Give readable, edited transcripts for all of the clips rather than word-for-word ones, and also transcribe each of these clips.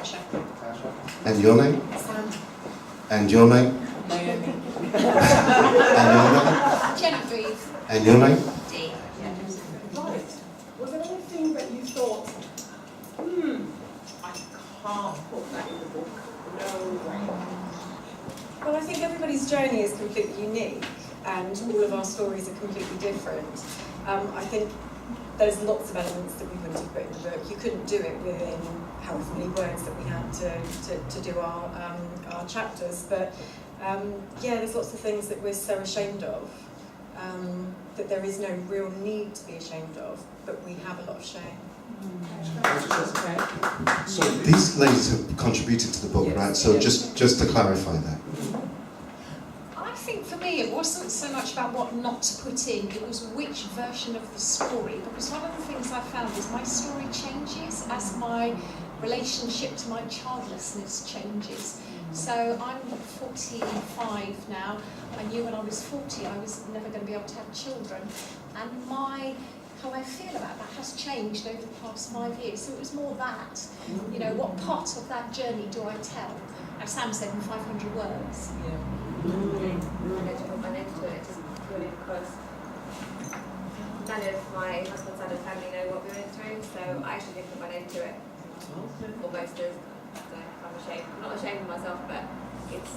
Natasha. And your name? Sam. And your name? Naomi. And your name? Genevieve. And your name? Dee. Right. Was there anything that you thought, I can't put that in the book? No way. Well, I think everybody's journey is completely unique, and all of our stories are completely different. I think there's lots of elements that we wouldn't have put in the book. You couldn't do it within however many words that we had to do our chapters, but yeah, there's lots of things that we're so ashamed of that there is no real need to be ashamed of, but we have a lot of shame. So these ladies have contributed to the book, right? So just to clarify that. I think for me it wasn't so much about what not to put in, it was which version of the story, because one of the things I found is my story changes as my relationship to my childlessness changes. So I'm 45 now. I knew when I was 40 I was never going to be able to have children, and how I feel about that has changed over the past 5 years. So it was more that, you know, what part of that journey do I tell? As Sam said, in 500 words. I had to put my name to it just purely because none of my husband's side of the family know what we went through, so I actually didn't put my name to it. Or most of, so I'm ashamed. I'm not ashamed of myself, but it's,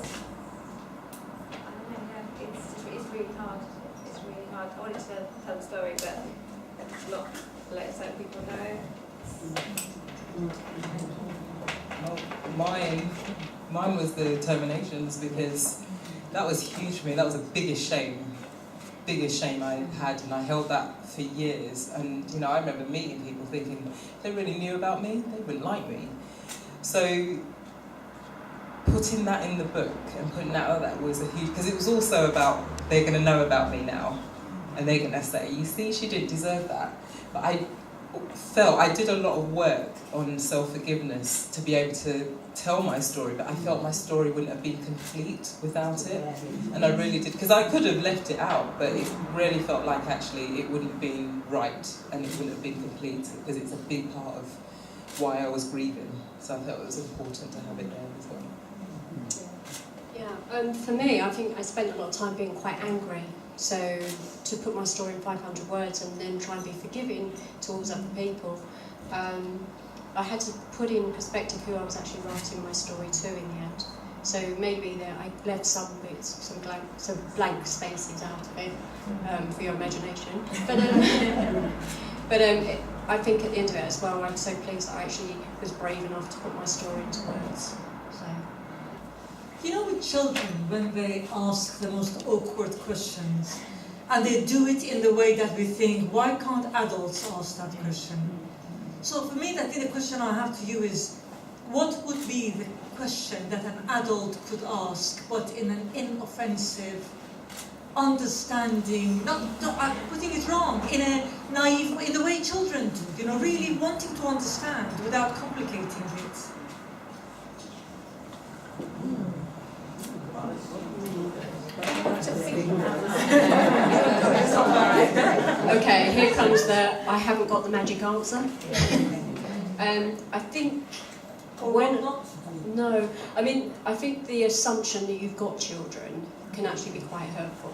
I don't know, yeah, it's really hard. It's really hard. I wanted to tell the story, but not let certain people know. Well, mine was the terminations, because that was huge for me. That was the biggest shame I had, and I held that for years. And you know, I remember meeting people thinking if they really knew about me, they wouldn't like me. So putting that in the book and putting that out, that was a huge, because it was also about they're going to know about me now, and they're going to say, you see, she didn't deserve that. But I felt I did a lot of work on self-forgiveness to be able to tell my story, but I felt my story wouldn't have been complete without it, and I really did, because I could have left it out, but it really felt like actually it wouldn't have been right and it wouldn't have been complete, because it's a big part of why I was grieving, so I felt it was important to have it there as well. Yeah, for me, I think I spent a lot of time being quite angry. So to put my story in 500 words and then try and be forgiving towards other people, I had to put in perspective who I was actually writing my story to in the end. So maybe there I left some bits, some blank spaces out of it for your imagination. But I think at the end of it as well, I'm so pleased that I actually was brave enough to put my story into words. So. You know, with children, when they ask the most awkward questions, and they do it in the way that we think, why can't adults ask that question? So for me, I think the question I have to you is, what would be the question that an adult could ask, but in an inoffensive, understanding, I'm putting it wrong, in a naive way, in the way children do, you know, really wanting to understand without complicating it. Okay, here comes the I haven't got the magic answer. I think I think the assumption that you've got children can actually be quite hurtful.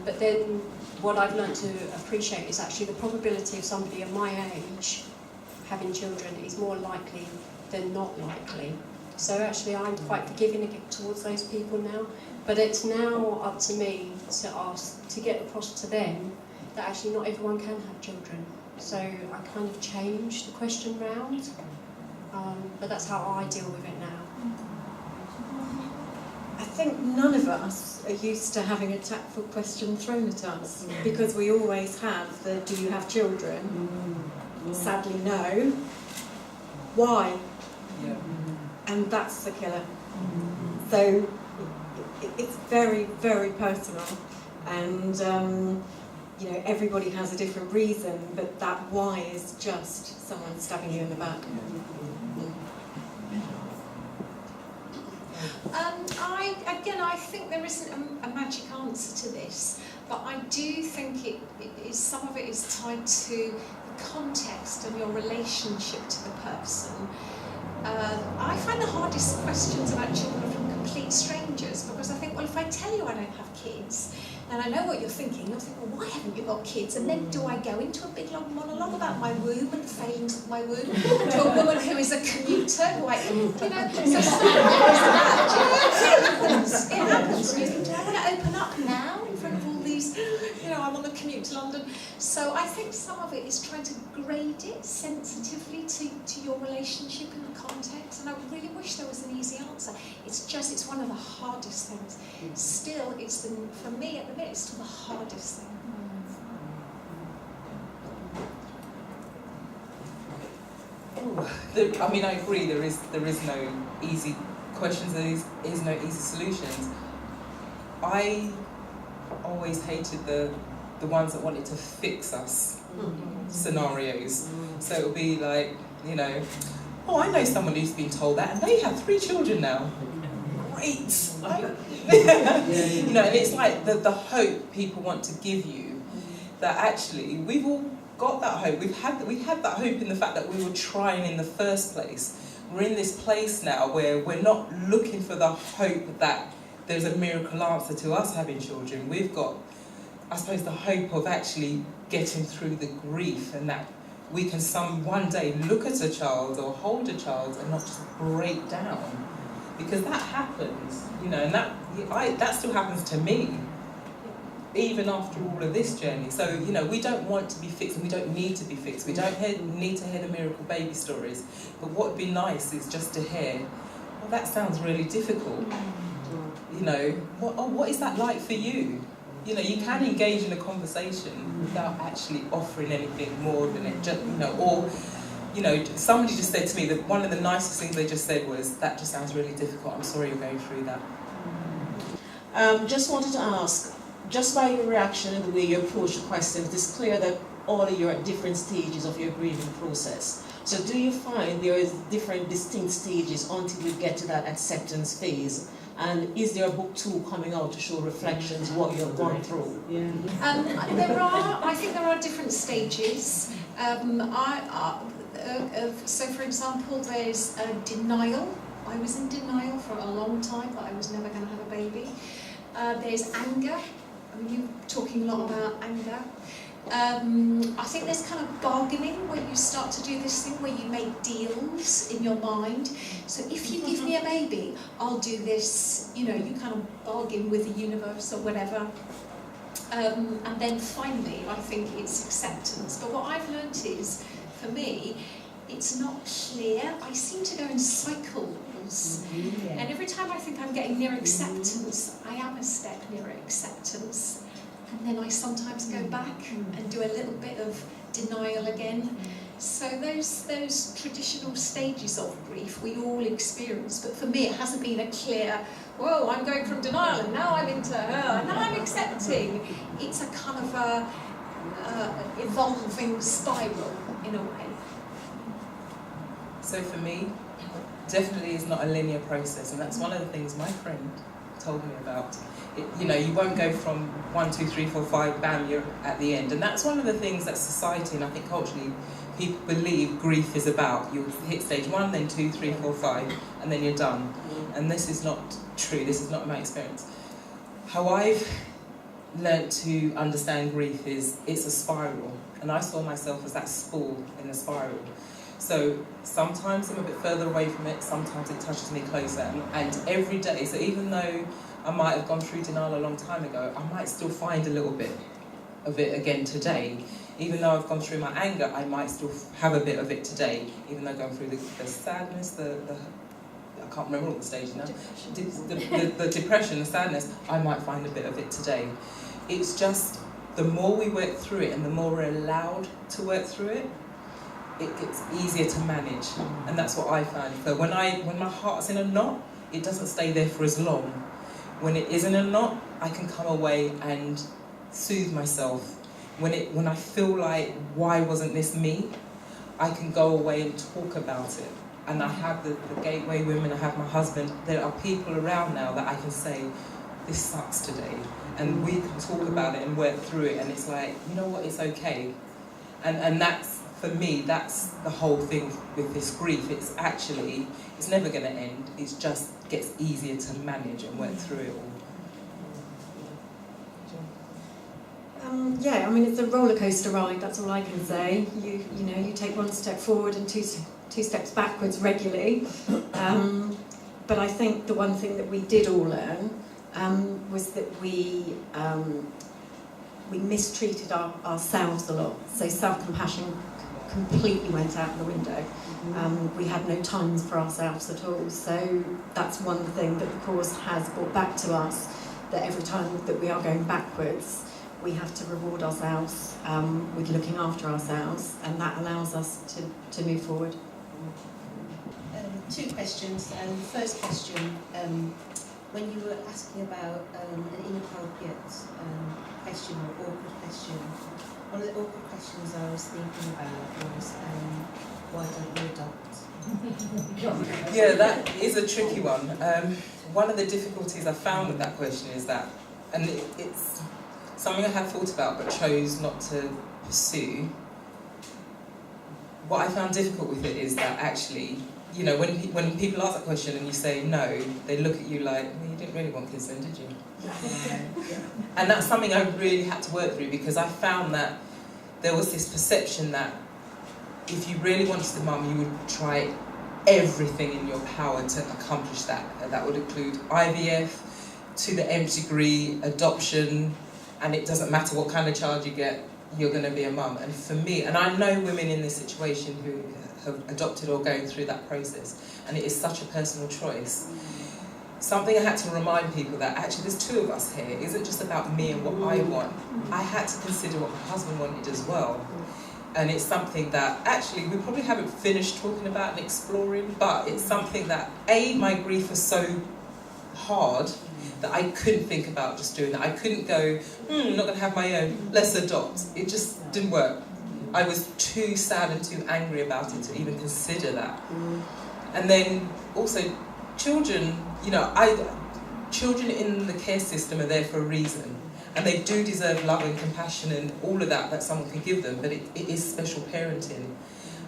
But then what I've learned to appreciate is actually the probability of somebody of my age having children is more likely than not likely. So actually I'm quite forgiving towards those people now. But it's now up to me to ask, to get across to them that actually not everyone can have children. So I kind of changed the question round, but that's how I deal with it now. I think none of us are used to having a tactful question thrown at us, because we always have the do you have children? Sadly no. Why? Yeah. And that's the killer. So it's very, very personal, and you know, everybody has a different reason, but that why is just someone stabbing you in the back. I think there isn't a magic answer to this, but I do think it is, some of it is tied to the context and your relationship to the person. I find the hardest questions about children are from complete strangers, because I think, well, if I tell you I don't have kids, and I know what you're thinking, you'll think, well, why haven't you got kids? And then do I go into a big long monologue about my womb and the failings of my womb to a woman who is a commuter, who I, so it happens. It happens. And you think, do I want to open up now in front of all these, I'm on the commute to London. So I think some of it is trying to grade it sensitively to your relationship in the context, and I really wish there was an easy answer. It's one of the hardest things. Still, for me at the minute, it's still the hardest thing. I agree. There is no easy questions. There is no easy solutions. I always hated the ones that wanted to fix us scenarios. So it would be like, oh, I know someone who's been told that, and they have 3 children now. Great. And it's like the hope people want to give you, that actually we've all got that hope. We had that hope in the fact that we were trying in the first place. We're in this place now where we're not looking for the hope that there's a miracle answer to us having children. We've got, I suppose, the hope of actually getting through the grief, and that we can one day look at a child or hold a child and not just break down, because that happens, and that still happens to me, even after all of this journey. So we don't want to be fixed, and we don't need to be fixed. We don't need to hear the miracle baby stories. But what would be nice is just to hear, well, that sounds really difficult. What is that like for you? You can engage in a conversation without actually offering anything more than it just, somebody just said to me that one of the nicest things they just said was, that just sounds really difficult, I'm sorry you're going through that. Just wanted to ask, just by your reaction and the way you approach the question, it is clear that all of you are at different stages of your grieving process. So do you find there is different distinct stages until you get to that acceptance phase? And is there a book 2 coming out to show reflections, what you've gone through? I think there are different stages. So for example, there's denial. I was in denial for a long time that I was never going to have a baby. There's anger. You're talking a lot about anger. I think there's kind of bargaining, where you start to do this thing where you make deals in your mind. So if you give me a baby, I'll do this. You kind of bargain with the universe or whatever. And then finally, I think it's acceptance. But what I've learnt is, for me, it's not clear. I seem to go in cycles. And every time I think I'm getting near acceptance, I am a step nearer acceptance. And then I sometimes go back and do a little bit of denial again. So those traditional stages of grief we all experience, but for me it hasn't been a clear, whoa, I'm going from denial and now I'm into and now I'm accepting. It's a kind of a evolving spiral in a way. So for me, definitely it's not a linear process, and that's one of the things my friend told me about. You won't go from 1, 2, 3, 4, 5, bam, you're at the end. And that's one of the things that society, and I think culturally, people believe grief is about. You hit stage 1, then 2, 3, 4, 5, and then you're done. And this is not true. This is not my experience. How I've learnt to understand grief is it's a spiral. And I saw myself as that spool in a spiral. So sometimes I'm a bit further away from it, sometimes it touches me closer. And every day, so even though I might have gone through denial a long time ago, I might still find a little bit of it again today. Even though I've gone through my anger, I might still have a bit of it today. Even though I've gone through the sadness, I can't remember all the stages now. The depression, the sadness, I might find a bit of it today. It's just, the more we work through it and the more we're allowed to work through it, it gets easier to manage. And that's what I found. So when my heart's in a knot, it doesn't stay there for as long. When it isn't a knot, I can come away and soothe myself. When I feel like, why wasn't this me? I can go away and talk about it. And I have the gateway women, I have my husband. There are people around now that I can say, this sucks today. And we can talk about it and work through it. And it's like, you know what, it's okay. And that's, for me, that's the whole thing with this grief. It's never going to end. It just gets easier to manage and work through it all. Yeah, I mean, it's a roller coaster ride. That's all I can say. You know, you take one step forward and two steps backwards regularly. But I think the one thing that we did all learn was that we mistreated ourselves a lot. So self-compassion completely went out the window. We had no time for ourselves at all. So that's one thing that the course has brought back to us, that every time that we are going backwards, we have to reward ourselves with looking after ourselves, and that allows us to move forward. Two questions. First question, when you were asking about an inappropriate question or awkward question, one of the awkward questions I was thinking about was, why don't you adopt? Yeah, that is a tricky one. One of the difficulties I found with that question is that, and it's something I had thought about but chose not to pursue. What I found difficult with it is that actually, you know, when people ask that question and you say no, they look at you like, well, you didn't really want kids then, did you? And that's something I really had to work through, because I found that there was this perception that if you really wanted the mum, you would try everything in your power to accomplish that. And that would include IVF, to the nth degree, adoption, and it doesn't matter what kind of child you get, you're going to be a mum. And for me, and I know women in this situation who have adopted or going through that process, and it is such a personal choice. Something I had to remind people that actually there's two of us here. It isn't just about me and what I want. I had to consider what my husband wanted as well. And it's something that actually we probably haven't finished talking about and exploring, but it's something that, my grief was so hard that I couldn't think about just doing that. I couldn't go, I'm not going to have my own, let's adopt. It just didn't work. I was too sad and too angry about it to even consider that. And then also children, you know, children in the care system are there for a reason. And they do deserve love and compassion and all of that someone can give them, but it is special parenting.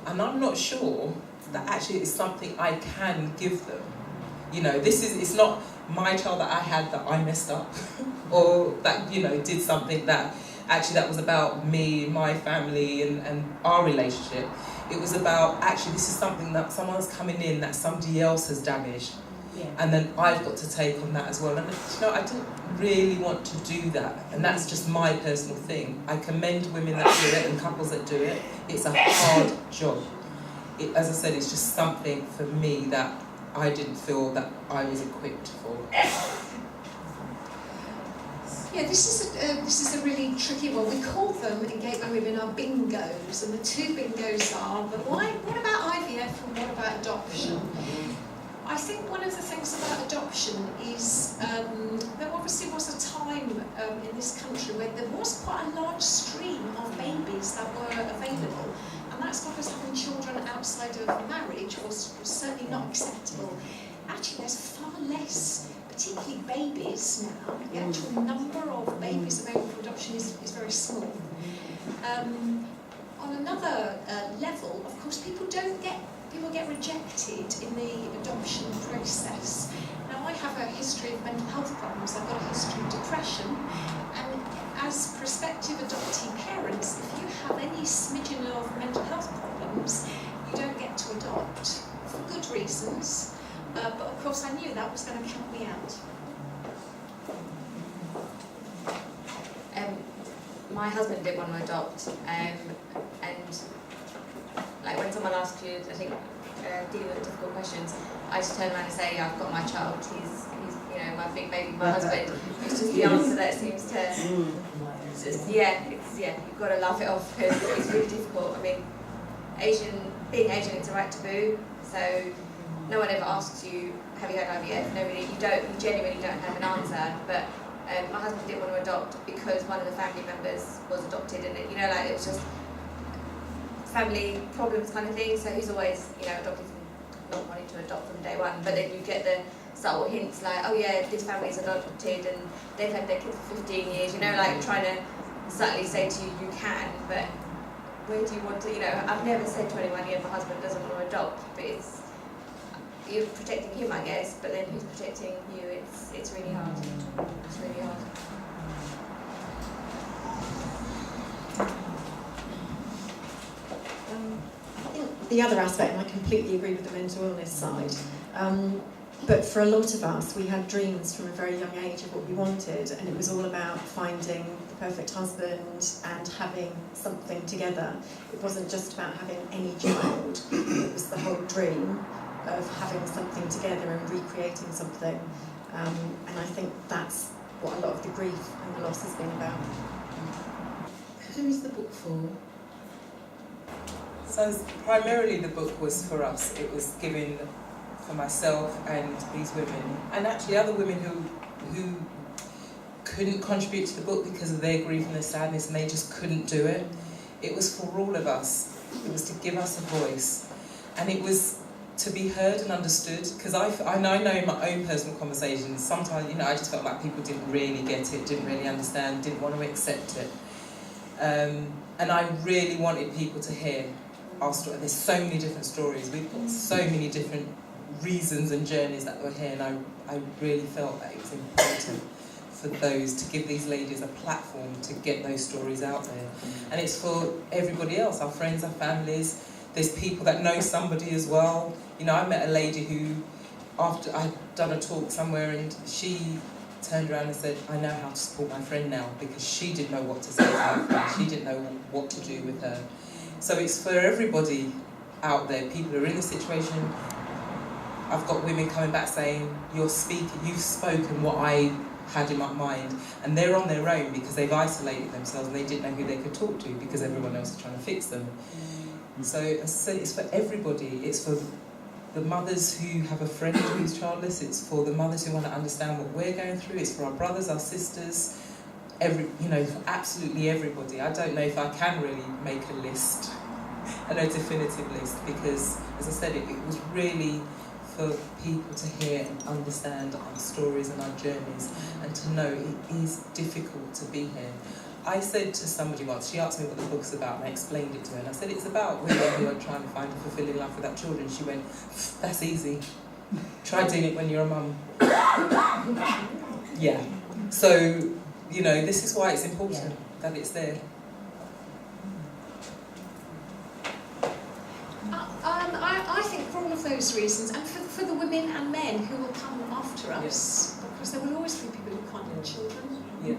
And I'm not sure that actually it's something I can give them. You know, it's not my child that I had that I messed up or that, you know, did something that actually that was about me, my family and our relationship. It was about actually this is something that someone's coming in that somebody else has damaged. Yeah. And then I've got to take on that as well. And you know, I didn't really want to do that. And that's just my personal thing. I commend women that do it and couples that do it. It's a hard job. As I said, it's just something for me that I didn't feel that I was equipped for. Yeah, this is a really tricky one. We call them in Gateway Women our bingos, and the two bingos are, but what about IVF and what about adoption? I think one of the things about adoption is there obviously was a time in this country where there was quite a large stream of babies that were available, and that's because having children outside of marriage was certainly not acceptable. Actually, there's far less, particularly babies now. The actual number of babies available for adoption is very small. On another level, of course, people get rejected in the adoption process. Now, I have a history of mental health problems. I've got a history of depression, and as prospective adoptee parents, if you have any smidgen of mental health problems, you don't get to adopt for good reasons. But of course, I knew that was going to count me out. My husband did want to adopt, and like when someone asks you, I think, dealing with difficult questions, I just turn around and say, yeah, I've got my child, he's you know, my big baby, my husband. It's just the answer that seems to, you've got to laugh it off because it's really difficult. I mean, being Asian, it's a right taboo, so no one ever asks you, have you had IVF? You genuinely don't have an answer, but my husband didn't want to adopt because one of the family members was adopted, and it was just family problems kind of thing. So he's always, adopted from not wanting to adopt from day one. But then you get the subtle hints like, oh yeah, this family's adopted and they've had their kid for 15 years. Trying to subtly say to you, you can, but where do you want to, I've never said to anyone, my husband doesn't want to adopt, but you're protecting him, I guess, but then who's protecting you? It's really hard. It's really hard. I think the other aspect, and I completely agree with the mental illness side, but for a lot of us, we had dreams from a very young age of what we wanted, and it was all about finding the perfect husband and having something together. It wasn't just about having any child, it was the whole dream of having something together and recreating something. And I think that's what a lot of the grief and the loss has been about. Who is the book for? So primarily the book was for us. It was given for myself and these women, and actually other women who couldn't contribute to the book because of their grief and their sadness, and they just couldn't do it. It was for all of us. It was to give us a voice, and it was to be heard and understood, because I know in my own personal conversations, sometimes, I just felt like people didn't really get it, didn't really understand, didn't want to accept it. And I really wanted people to hear our story. There's so many different stories. We've got so many different reasons and journeys that we're here, and I really felt that it was important for those, to give these ladies a platform to get those stories out there. And it's for everybody else, our friends, our families. There's people that know somebody as well. I met a lady who, after I'd done a talk somewhere, and she turned around and said, I know how to support my friend now, because she didn't know what to say to her friend. She didn't know what to do with her. So it's for everybody out there, people who are in the situation. I've got women coming back saying, you've spoken what I had in my mind, and they're on their own because they've isolated themselves and they didn't know who they could talk to because everyone else is trying to fix them. So as I said, it's for everybody. It's for the mothers who have a friend who's childless. It's for the mothers who want to understand what we're going through. It's for our brothers, our sisters, for absolutely everybody. I don't know if I can really make a list, a definitive list, because, as I said, it was really for people to hear and understand our stories and our journeys, and to know it is difficult to be here. I said to somebody once, she asked me what the book's about, and I explained it to her, and I said it's about women who are trying to find a fulfilling life without children. She went, that's easy. Try doing it when you're a mum. Yeah. So, this is why it's important that it's there. I think for all of those reasons, and for the women and men who will come after us, because there will always be people who can't have children. Yeah.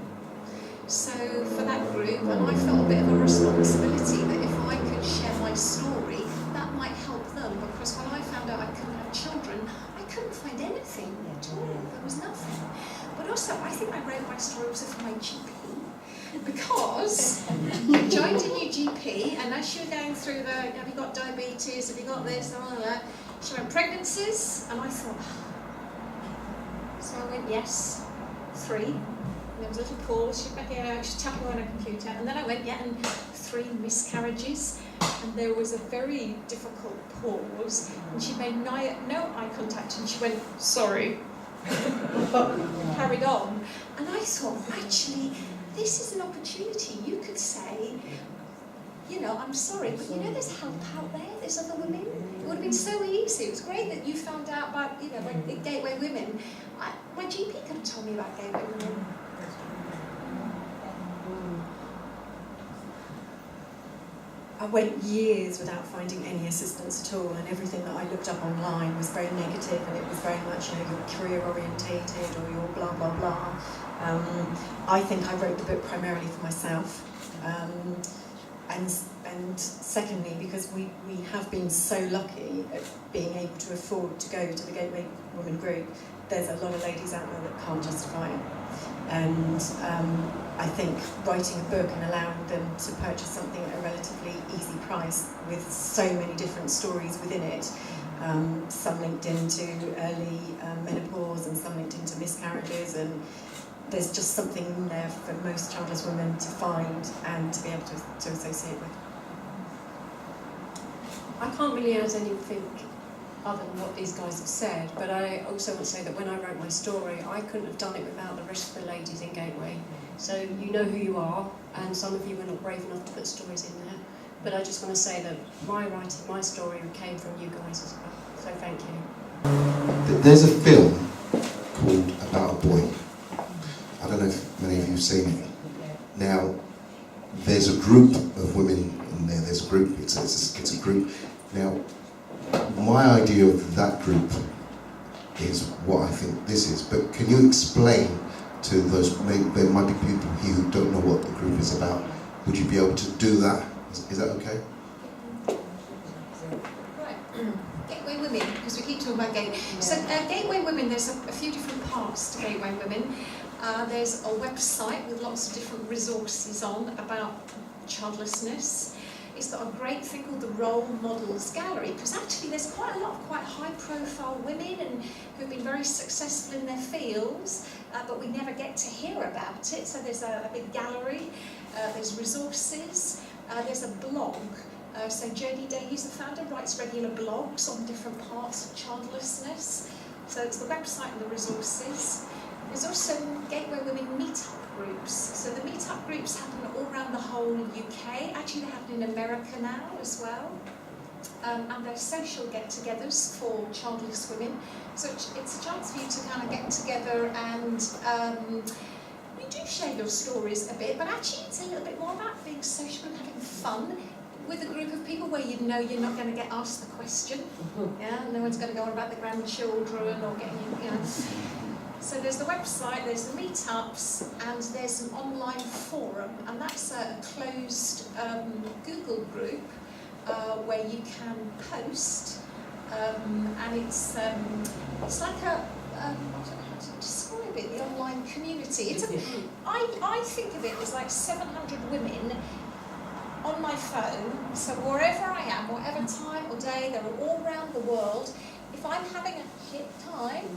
So for that group, and I felt a bit of a responsibility that if I could share my story, that might help them, because when I found out I couldn't have children, I couldn't find anything at all. There was nothing. But also, I think I wrote my story also for my GP, because I joined a new GP, and as she was going through have you got diabetes, have you got this, and all that, she went, pregnancies, and I thought, so I went, yes, 3. There was a little pause, she's tapping on her computer, and then I went, and 3 miscarriages, and there was a very difficult pause, and she made no eye contact, and she went, sorry, and carried on. And I thought, actually, this is an opportunity. You could say, I'm sorry, but there's help out there, there's other women. It would have been so easy. It was great that you found out about, gateway women. My GP could have told me about gateway women. I went years without finding any assistance at all, and everything that I looked up online was very negative, and it was very much, you're career orientated or you're blah blah blah. I think I wrote the book primarily for myself, and secondly because we have been so lucky at being able to afford to go to the Gateway Women group. There's a lot of ladies out there that can't justify it. And I think writing a book and allowing them to purchase something at a relatively easy price with so many different stories within it, some linked into early menopause and some linked into miscarriages, and there's just something in there for most childless women to find and to be able to associate with. I can't really add anything other than what these guys have said, but I also want to say that when I wrote my story, I couldn't have done it without the rest of the ladies in Gateway. So you know who you are, and some of you were not brave enough to put stories in there, But I just want to say that my writing, my story came from you guys as well. So thank you. There's a film called About a Boy. I don't know if many of you have seen it. Now, there's a group of women in there. There's a group. It's a group. Now, my idea of that group is what I think this is. But can you explain to those? There might be people here who don't know what the group is about. Would you be able to do that? Is that okay? Right. Gateway Women, because we keep talking about gateway. So Gateway Women, there's a few different parts to Gateway Women. There's a website with lots of different resources on about childlessness. It's got a great thing called the Role Models Gallery, because actually there's quite a lot of quite high-profile women and who've been very successful in their fields, but we never get to hear about it. So there's a big gallery, there's resources, there's a blog. So Jodie Day, who's the founder, writes regular blogs on different parts of childlessness. So it's the website and the resources. There's also Gateway Women meetup groups. So the meetup groups happen all around the whole UK. Actually, they happen in America now as well. And they're social get-togethers for childless women. So it's a chance for you to kind of get together and you do share your stories a bit, but actually it's a little bit more about being social and having fun with a group of people where you know you're not going to get asked the question. Yeah, no one's going to go on about the grandchildren or getting, you know. So there's the website, there's the meetups, and there's an online forum, and that's a closed Google group where you can post, and it's like a I don't know how to describe it, the online community. It's I think of it as like 700 women on my phone, so wherever I am, whatever time or day, they're all around the world. If I'm having a shit time,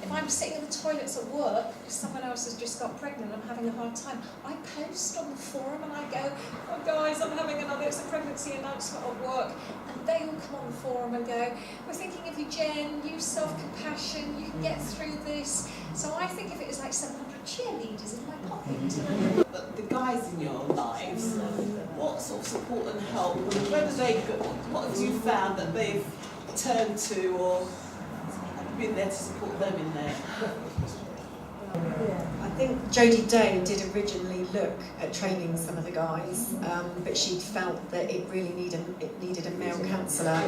if I'm sitting in the toilets at work because someone else has just got pregnant and I'm having a hard time, I post on the forum and I go, oh guys, I'm having it's a pregnancy announcement at work. And they all come on the forum and go, we're thinking of you, Jen, use self-compassion, you can get through this. So I think of it as like 700 cheerleaders in my pocket. The guys in your lives, what sort of support and help, where do they go, what have you found that they've turned to or been there to support them in there? I think Jodie Day did originally look at training some of the guys, but she felt that it really needed a male counsellor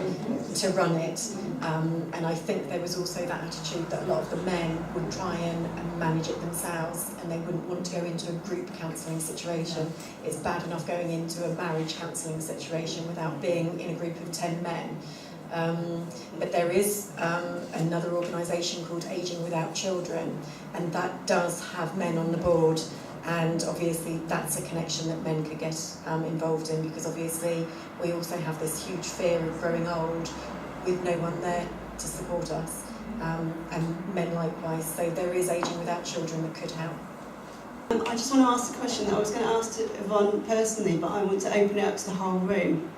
to run it, and I think there was also that attitude that a lot of the men would try and manage it themselves, and they wouldn't want to go into a group counselling situation. It's bad enough going into a marriage counselling situation without being in a group of 10 men. But there is another organisation called Aging Without Children, and that does have men on the board, and obviously that's a connection that men could get involved in, because obviously we also have this huge fear of growing old with no one there to support us, and men likewise. So there is Aging Without Children that could help. I just want to ask a question that I was going to ask to Yvonne personally, but I want to open it up to the whole room.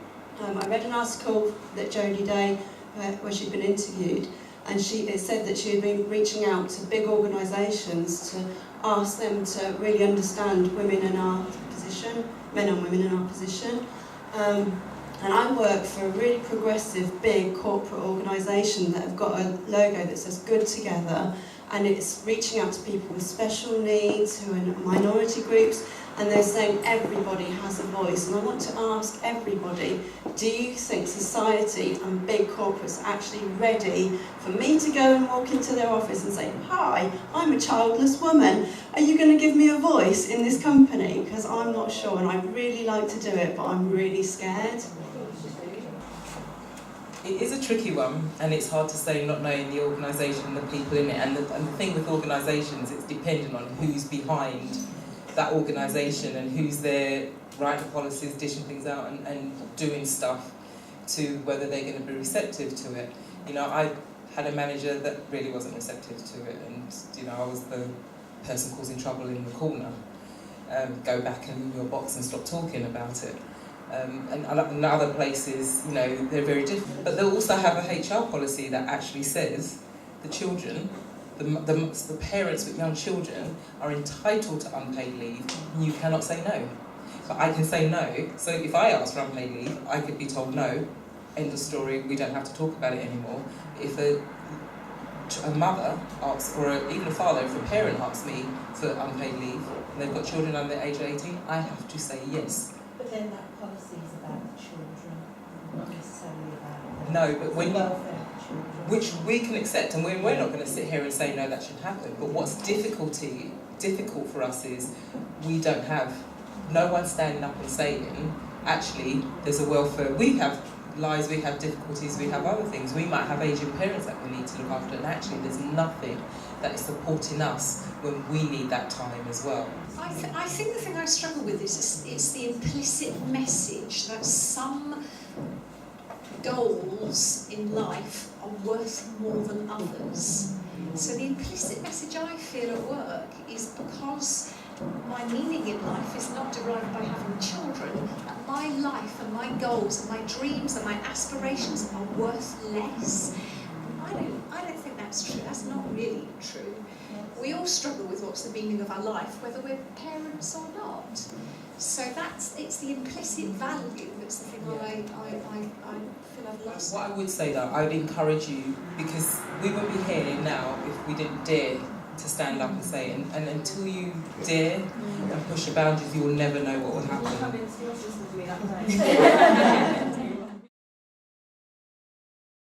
I read an article that Jodie Day, where she'd been interviewed, and it said that she had been reaching out to big organisations to ask them to really understand women in our position, men and women in our position. And I work for a really progressive, big corporate organisation that have got a logo that says Good Together, and it's reaching out to people with special needs, who are in minority groups, and they're saying everybody has a voice. And I want to ask everybody, do you think society and big corporates are actually ready for me to go and walk into their office and say, hi, I'm a childless woman, are you going to give me a voice in this company? Because I'm not sure, and I'd really like to do it, but I'm really scared. It is a tricky one, and it's hard to say not knowing the organisation and the people in it. And the thing with organisations, it's dependent on who's behind that organisation and who's there writing policies, dishing things out and doing stuff to whether they're going to be receptive to it. You know, I had a manager that really wasn't receptive to it, and you know, I was the person causing trouble in the corner. Go back in your box and stop talking about it. And in other places, you know, they're very different. But they'll also have a HR policy that actually says the children, the parents with young children are entitled to unpaid leave, and you cannot say no. but I can say no. So if I ask for unpaid leave, I could be told no, end of story, we don't have to talk about it anymore. If a mother asks, or even a father, if a parent asks me for unpaid leave, and they've got children under the age of 18, I have to say yes. But then that policy is about the children, not necessarily about No, but when the you, welfare of the children. which we can accept, and we're not going to sit here and say no, that should happen. But what's difficult for us is we don't have no one standing up and saying, actually, there's a welfare. We have lives, we have difficulties, we have other things. We might have aging parents that we need to look after, and actually, there's nothing that is supporting us when we need that time as well. I think the thing I struggle with is it's the implicit message that some goals in life are worth more than others. So the implicit message I feel at work is because my meaning in life is not derived by having children, that my life and my goals and my dreams and my aspirations are worth less. I don't think that's true. That's not really true. We all struggle with what's the meaning of our life, whether we're parents or not. So it's the implicit value that's the thing I feel I've lost. What I would say though, I would encourage you, because we wouldn't be here now if we didn't dare to stand up and say it. And until you dare and push the boundaries, you will never know what will happen.